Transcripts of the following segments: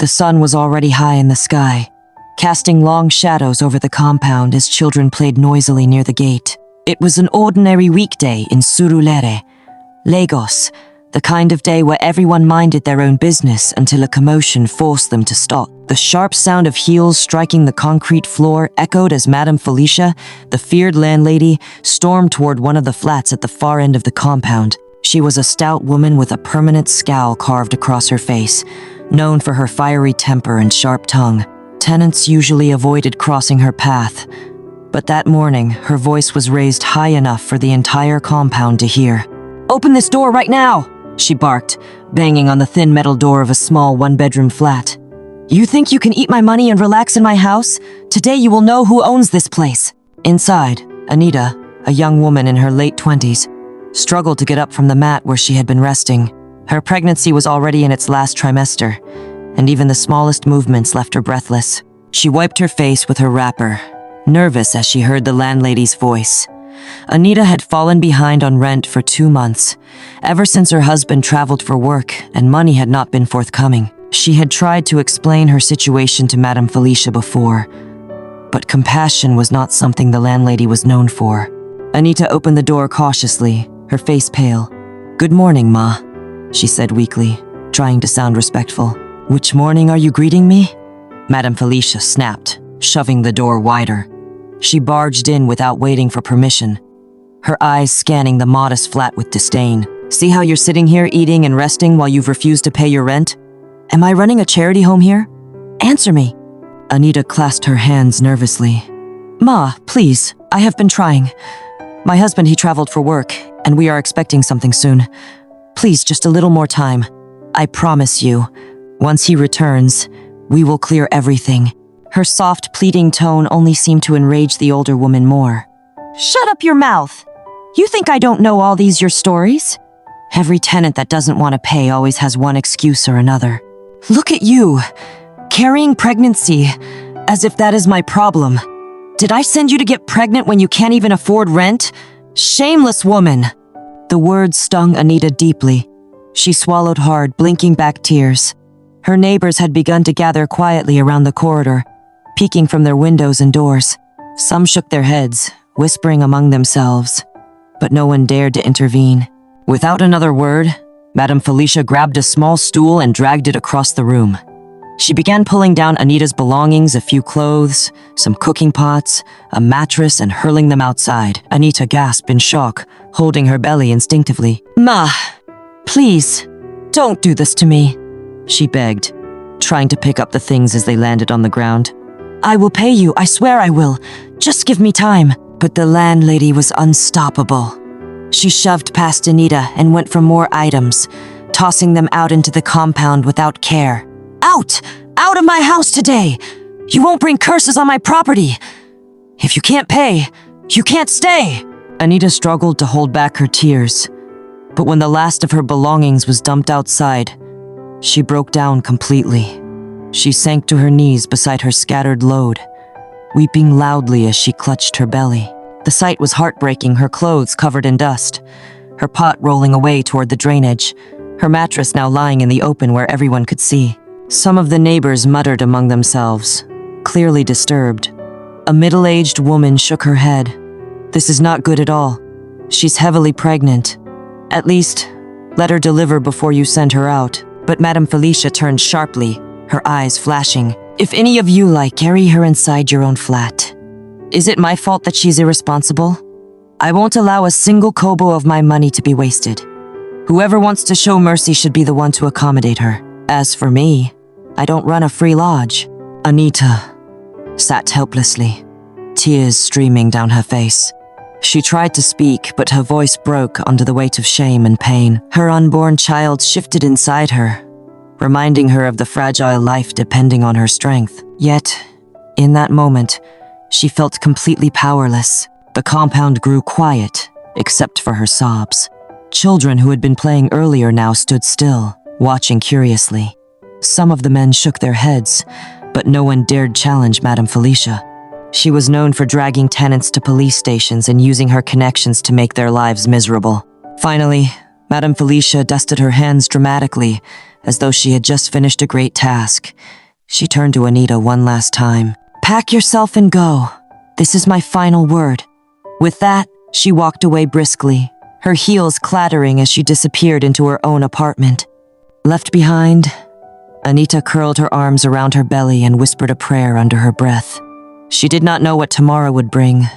The sun was already high in the sky, casting long shadows over the compound as children played noisily near the gate. It was an ordinary weekday in Surulere, Lagos, the kind of day where everyone minded their own business until a commotion forced them to stop. The sharp sound of heels striking the concrete floor echoed as Madame Felicia, the feared landlady, stormed toward one of the flats at the far end of the compound. She was a stout woman with a permanent scowl carved across her face, known for her fiery temper and sharp tongue. Tenants usually avoided crossing her path, but that morning her voice was raised high enough for the entire compound to hear. "Open this door right now!" she barked, banging on the thin metal door of a small one-bedroom flat. "You think you can eat my money and relax in my house? Today you will know who owns this place." Inside, Anita, a young woman in her late 20s, struggled to get up from the mat where she had been resting. Her pregnancy was already in its last trimester, and even the smallest movements left her breathless. She wiped her face with her wrapper, nervous as she heard the landlady's voice. Anita had fallen behind on rent for 2 months, ever since her husband traveled for work and money had not been forthcoming. She had tried to explain her situation to Madame Felicia before, but compassion was not something the landlady was known for. Anita opened the door cautiously, her face pale. "Good morning, Ma," she said weakly, trying to sound respectful. "Which morning are you greeting me?" Madame Felicia snapped, shoving the door wider. She barged in without waiting for permission, her eyes scanning the modest flat with disdain. "See how you're sitting here eating and resting while you've refused to pay your rent? Am I running a charity home here? Answer me." Anita clasped her hands nervously. "Ma, please, I have been trying. My husband, he traveled for work, and we are expecting something soon. Please, just a little more time. I promise you, once he returns, we will clear everything." Her soft, pleading tone only seemed to enrage the older woman more. "Shut up your mouth! You think I don't know all these your stories? Every tenant that doesn't want to pay always has one excuse or another. Look at you, carrying pregnancy, as if that is my problem. Did I send you to get pregnant when you can't even afford rent? Shameless woman!" The words stung Anita deeply. She swallowed hard, blinking back tears. Her neighbors had begun to gather quietly around the corridor, peeking from their windows and doors. Some shook their heads, whispering among themselves, but no one dared to intervene. Without another word, Madame Felicia grabbed a small stool and dragged it across the room. She began pulling down Anita's belongings, a few clothes, some cooking pots, a mattress, and hurling them outside. Anita gasped in shock, holding her belly instinctively. "Ma, please, don't do this to me," she begged, trying to pick up the things as they landed on the ground. "I will pay you, I swear I will. Just give me time." But the landlady was unstoppable. She shoved past Anita and went for more items, tossing them out into the compound without care. "Out! Out of my house today! You won't bring curses on my property! If you can't pay, you can't stay!" Anita struggled to hold back her tears, but when the last of her belongings was dumped outside, she broke down completely. She sank to her knees beside her scattered load, weeping loudly as she clutched her belly. The sight was heartbreaking, her clothes covered in dust, her pot rolling away toward the drainage, her mattress now lying in the open where everyone could see. Some of the neighbors muttered among themselves, clearly disturbed. A middle-aged woman shook her head. "This is not good at all. She's heavily pregnant. At least, let her deliver before you send her out." But Madame Felicia turned sharply, her eyes flashing. "If any of you carry her inside your own flat. Is it my fault that she's irresponsible? I won't allow a single kobo of my money to be wasted. Whoever wants to show mercy should be the one to accommodate her. As for me, I don't run a free lodge." Anita sat helplessly, tears streaming down her face. She tried to speak, but her voice broke under the weight of shame and pain. Her unborn child shifted inside her, reminding her of the fragile life depending on her strength. Yet, in that moment, she felt completely powerless. The compound grew quiet, except for her sobs. Children who had been playing earlier now stood still, watching curiously. Some of the men shook their heads, but no one dared challenge Madame Felicia. She was known for dragging tenants to police stations and using her connections to make their lives miserable. Finally, Madame Felicia dusted her hands dramatically, as though she had just finished a great task. She turned to Anita one last time. "Pack yourself and go. This is my final word." With that, she walked away briskly, her heels clattering as she disappeared into her own apartment. Left behind, Anita curled her arms around her belly and whispered a prayer under her breath. She did not know what tomorrow would bring,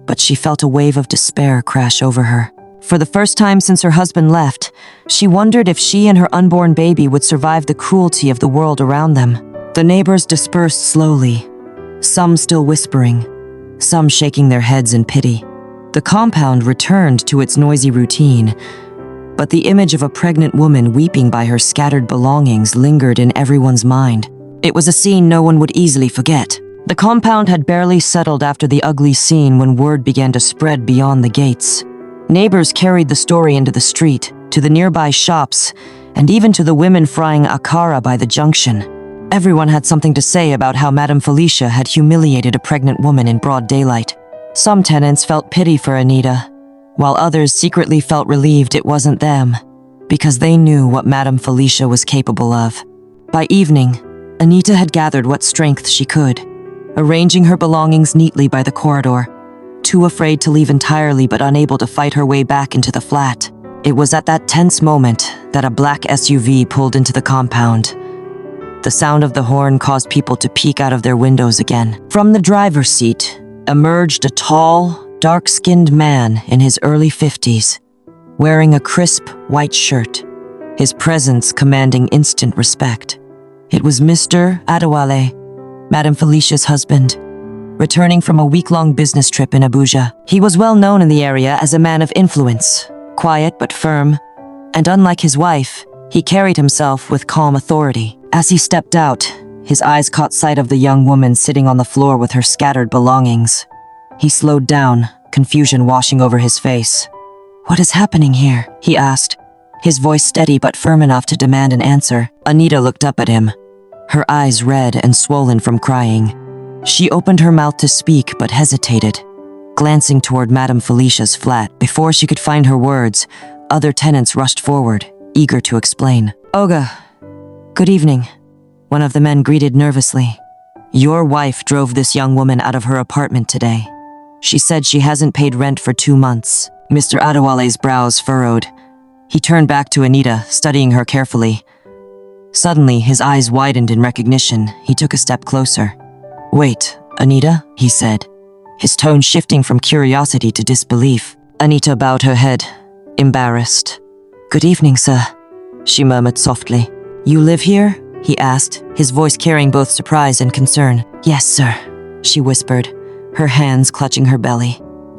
but she felt a wave of despair crash over her. For the first time since her husband left, she wondered if she and her unborn baby would survive the cruelty of the world around them. The neighbors dispersed slowly, some still whispering, some shaking their heads in pity. The compound returned to its noisy routine, but the image of a pregnant woman weeping by her scattered belongings lingered in everyone's mind. It was a scene no one would easily forget. The compound had barely settled after the ugly scene when word began to spread beyond the gates. Neighbors carried the story into the street, to the nearby shops, and even to the women frying akara by the junction. Everyone had something to say about how Madame Felicia had humiliated a pregnant woman in broad daylight. Some tenants felt pity for Anita, while others secretly felt relieved it wasn't them, because they knew what Madame Felicia was capable of. By evening, Anita had gathered what strength she could, arranging her belongings neatly by the corridor, too afraid to leave entirely but unable to fight her way back into the flat. It was at that tense moment that a black SUV pulled into the compound. The sound of the horn caused people to peek out of their windows again. From the driver's seat emerged a tall, dark-skinned man in his early 50s, wearing a crisp white shirt, his presence commanding instant respect. It was Mr. Adewale, Madame Felicia's husband, returning from a week-long business trip in Abuja. He was well known in the area as a man of influence, quiet but firm, and unlike his wife, he carried himself with calm authority. As he stepped out, his eyes caught sight of the young woman sitting on the floor with her scattered belongings. He slowed down, confusion washing over his face. "What is happening here?" he asked, his voice steady but firm enough to demand an answer. Anita looked up at him, her eyes red and swollen from crying. She opened her mouth to speak but hesitated, glancing toward Madame Felicia's flat. Before she could find her words, other tenants rushed forward, eager to explain. "Oga, good evening," one of the men greeted nervously. "Your wife drove this young woman out of her apartment today. She said she hasn't paid rent for 2 months." Mr. Adewale's brows furrowed. He turned back to Anita, studying her carefully. Suddenly, his eyes widened in recognition. He took a step closer. "Wait, Anita?" he said, his tone shifting from curiosity to disbelief. Anita bowed her head, embarrassed. "Good evening, sir," she murmured softly. "You live here?" he asked, his voice carrying both surprise and concern. "Yes, sir," she whispered, her hands clutching her belly.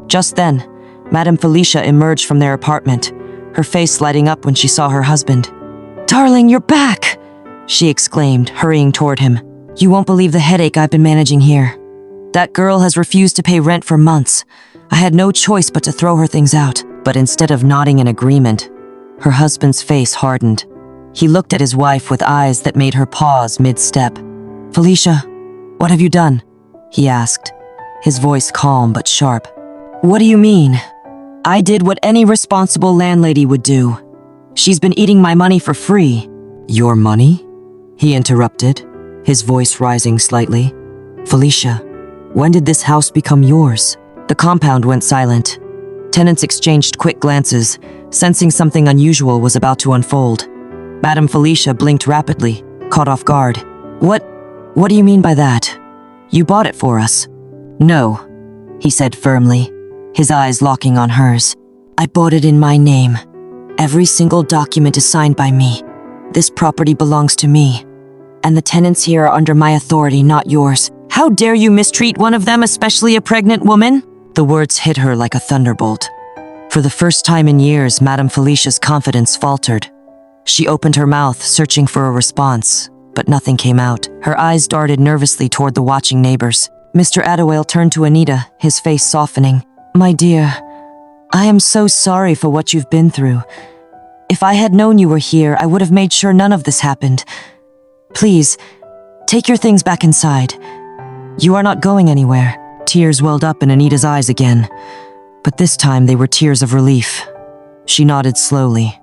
Just then, Madame Felicia emerged from their apartment, her face lighting up when she saw her husband. "Darling, you're back!" she exclaimed, hurrying toward him. "You won't believe the headache I've been managing here. That girl has refused to pay rent for months. I had no choice but to throw her things out." But instead of nodding in agreement, her husband's face hardened. He looked at his wife with eyes that made her pause mid-step. "Felicia, what have you done?" he asked, his voice calm but sharp. "What do you mean?" "I did what any responsible landlady would do. She's been eating my money for free." "Your money?" he interrupted, his voice rising slightly. "Felicia, when did this house become yours?" The compound went silent. Tenants exchanged quick glances, sensing something unusual was about to unfold. Madame Felicia blinked rapidly, caught off guard. What do you mean by that? You bought it for us." "No," he said firmly, his eyes locking on hers. "I bought it in my name. Every single document is signed by me. This property belongs to me, and the tenants here are under my authority, not yours." "How dare you mistreat one of them, especially a pregnant woman?" The words hit her like a thunderbolt. For the first time in years, Madame Felicia's confidence faltered. She opened her mouth, searching for a response, but nothing came out. Her eyes darted nervously toward the watching neighbors. Mr. Adewale turned to Anita, his face softening. "My dear, I am so sorry for what you've been through. If I had known you were here, I would have made sure none of this happened. Please, take your things back inside. You are not going anywhere." Tears welled up in Anita's eyes again, but this time they were tears of relief. She nodded slowly,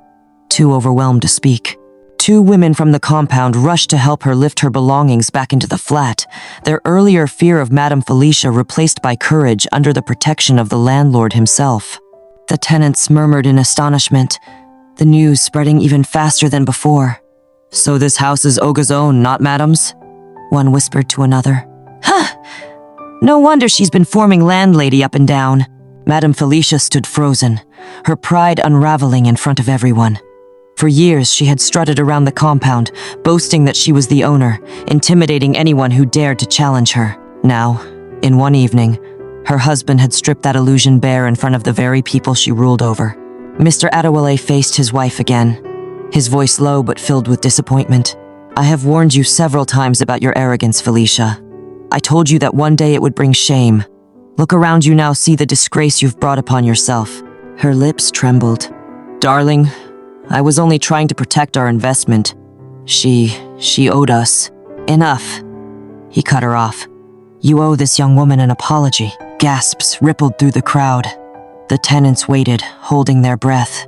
too overwhelmed to speak. Two women from the compound rushed to help her lift her belongings back into the flat, their earlier fear of Madame Felicia replaced by courage under the protection of the landlord himself. The tenants murmured in astonishment, the news spreading even faster than before. "So this house is Oga's own, not Madame's?" one whispered to another. "Huh! No wonder she's been forming landlady up and down." Madame Felicia stood frozen, her pride unraveling in front of everyone. For years, she had strutted around the compound, boasting that she was the owner, intimidating anyone who dared to challenge her. Now, in one evening, her husband had stripped that illusion bare in front of the very people she ruled over. Mr. Adewale faced his wife again, his voice low but filled with disappointment. "I have warned you several times about your arrogance, Felicia. I told you that one day it would bring shame. Look around you now, see the disgrace you've brought upon yourself." Her lips trembled. "Darling, I was only trying to protect our investment. She owed us." "Enough." He cut her off. "You owe this young woman an apology." Gasps rippled through the crowd. The tenants waited, holding their breath.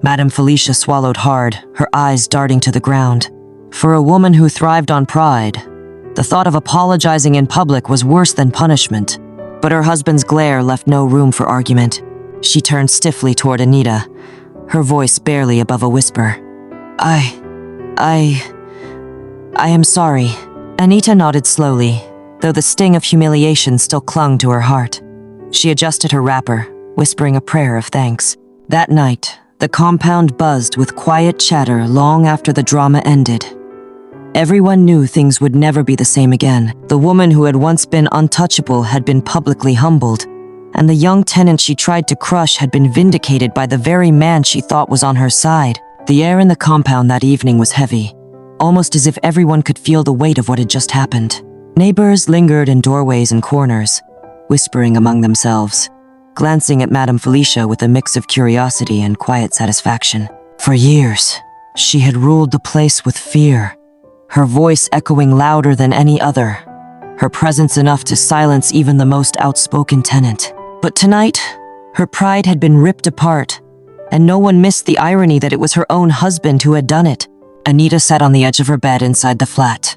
Madame Felicia swallowed hard, her eyes darting to the ground. For a woman who thrived on pride, the thought of apologizing in public was worse than punishment. But her husband's glare left no room for argument. She turned stiffly toward Anita, her voice barely above a whisper. I am sorry." Anita nodded slowly, though the sting of humiliation still clung to her heart. She adjusted her wrapper, whispering a prayer of thanks. That night, the compound buzzed with quiet chatter long after the drama ended. Everyone knew things would never be the same again. The woman who had once been untouchable had been publicly humbled, and the young tenant she tried to crush had been vindicated by the very man she thought was on her side. The air in the compound that evening was heavy, almost as if everyone could feel the weight of what had just happened. Neighbors lingered in doorways and corners, whispering among themselves, glancing at Madame Felicia with a mix of curiosity and quiet satisfaction. For years, she had ruled the place with fear, her voice echoing louder than any other, her presence enough to silence even the most outspoken tenant. But tonight, her pride had been ripped apart, and no one missed the irony that it was her own husband who had done it. Anita sat on the edge of her bed inside the flat,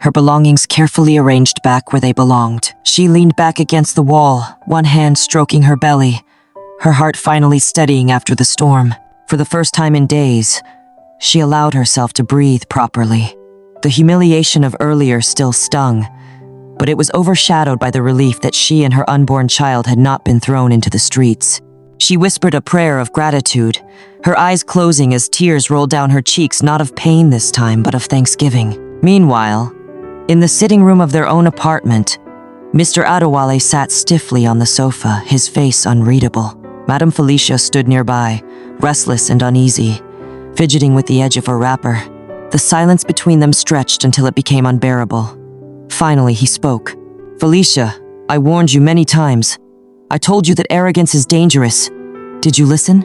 her belongings carefully arranged back where they belonged. She leaned back against the wall, one hand stroking her belly, her heart finally steadying after the storm. For the first time in days, she allowed herself to breathe properly. The humiliation of earlier still stung, but it was overshadowed by the relief that she and her unborn child had not been thrown into the streets. She whispered a prayer of gratitude, her eyes closing as tears rolled down her cheeks, not of pain this time, but of thanksgiving. Meanwhile, in the sitting room of their own apartment, Mr. Adewale sat stiffly on the sofa, his face unreadable. Madame Felicia stood nearby, restless and uneasy, fidgeting with the edge of her wrapper. The silence between them stretched until it became unbearable. Finally, he spoke. "Felicia, I warned you many times. I told you that arrogance is dangerous. Did you listen?"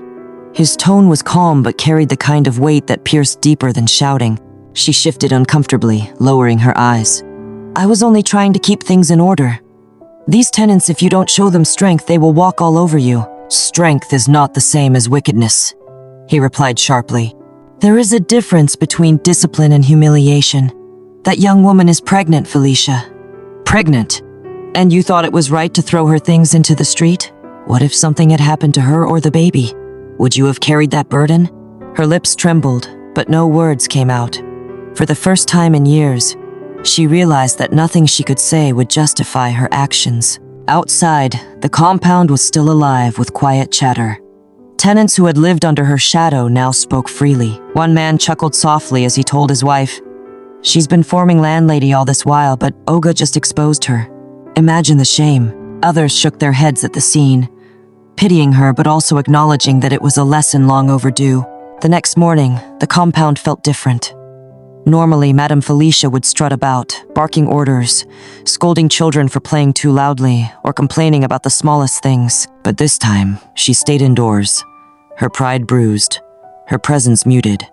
His tone was calm but carried the kind of weight that pierced deeper than shouting. She shifted uncomfortably, lowering her eyes. "I was only trying to keep things in order. These tenants, if you don't show them strength, they will walk all over you." "Strength is not the same as wickedness," he replied sharply. "There is a difference between discipline and humiliation. That young woman is pregnant, Felicia." "Pregnant? And you thought it was right to throw her things into the street? What if something had happened to her or the baby? Would you have carried that burden?" Her lips trembled, but no words came out. For the first time in years, she realized that nothing she could say would justify her actions. Outside, the compound was still alive with quiet chatter. Tenants who had lived under her shadow now spoke freely. One man chuckled softly as he told his wife, "She's been forming landlady all this while, but Oga just exposed her. Imagine the shame." Others shook their heads at the scene, pitying her but also acknowledging that it was a lesson long overdue. The next morning, the compound felt different. Normally, Madame Felicia would strut about, barking orders, scolding children for playing too loudly, or complaining about the smallest things. But this time, she stayed indoors, her pride bruised, her presence muted.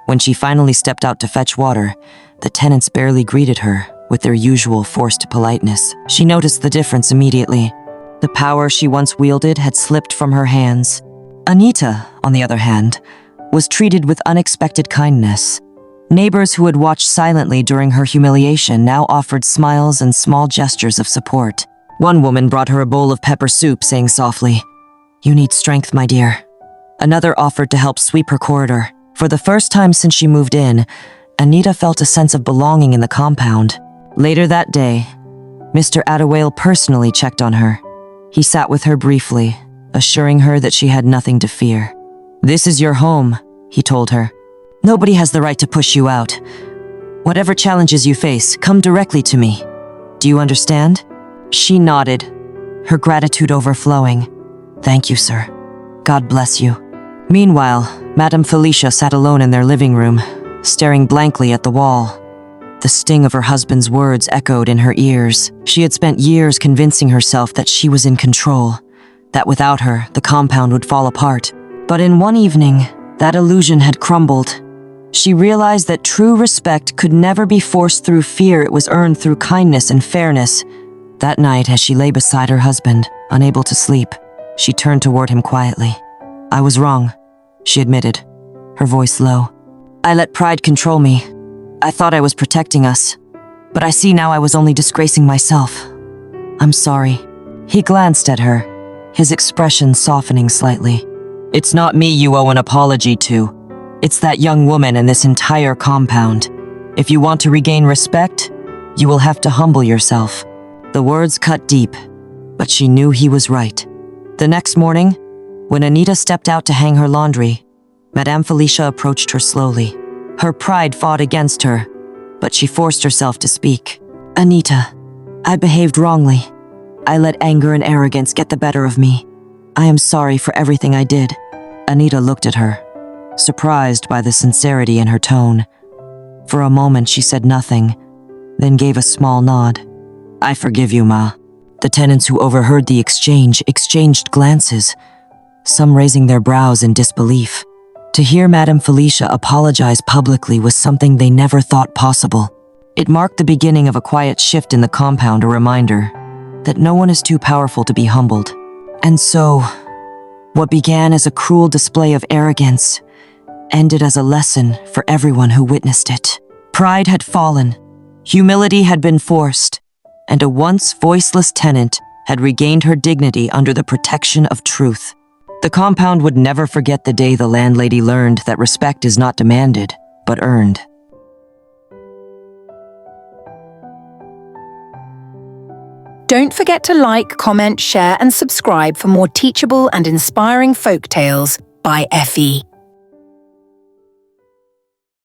When she finally stepped out to fetch water, the tenants barely greeted her with their usual forced politeness. She noticed the difference immediately. The power she once wielded had slipped from her hands. Anita, on the other hand, was treated with unexpected kindness. Neighbors who had watched silently during her humiliation now offered smiles and small gestures of support. One woman brought her a bowl of pepper soup, saying softly, "You need strength, my dear." Another offered to help sweep her corridor. For the first time since she moved in, Anita felt a sense of belonging in the compound. Later that day, Mr. Attawale personally checked on her. He sat with her briefly, assuring her that she had nothing to fear. "This is your home," he told her. "Nobody has the right to push you out. Whatever challenges you face, come directly to me. Do you understand?" She nodded, her gratitude overflowing. "Thank you, sir. God bless you." Meanwhile, Madame Felicia sat alone in their living room, staring blankly at the wall. The sting of her husband's words echoed in her ears. She had spent years convincing herself that she was in control, that without her, the compound would fall apart. But in one evening, that illusion had crumbled. She realized that true respect could never be forced through fear. It was earned through kindness and fairness. That night, as she lay beside her husband, unable to sleep, she turned toward him quietly. "I was wrong," she admitted, her voice low. "I let pride control me. I thought I was protecting us, but I see now I was only disgracing myself. I'm sorry." He glanced at her, his expression softening slightly. "It's not me you owe an apology to. It's that young woman and this entire compound. If you want to regain respect, you will have to humble yourself." The words cut deep, but she knew he was right. The next morning, when Anita stepped out to hang her laundry, Madame Felicia approached her slowly. Her pride fought against her, but she forced herself to speak. "Anita, I behaved wrongly. I let anger and arrogance get the better of me. I am sorry for everything I did." Anita looked at her, surprised by the sincerity in her tone. For a moment she said nothing, then gave a small nod. "I forgive you, Ma." The tenants who overheard the exchange exchanged glances, some raising their brows in disbelief. To hear Madame Felicia apologize publicly was something they never thought possible. It marked the beginning of a quiet shift in the compound, a reminder that no one is too powerful to be humbled. And so, what began as a cruel display of arrogance ended as a lesson for everyone who witnessed it. Pride had fallen, humility had been forced, and a once voiceless tenant had regained her dignity under the protection of truth. The compound would never forget the day the landlady learned that respect is not demanded, but earned. Don't forget to like, comment, share, and subscribe for more teachable and inspiring folk tales by FE.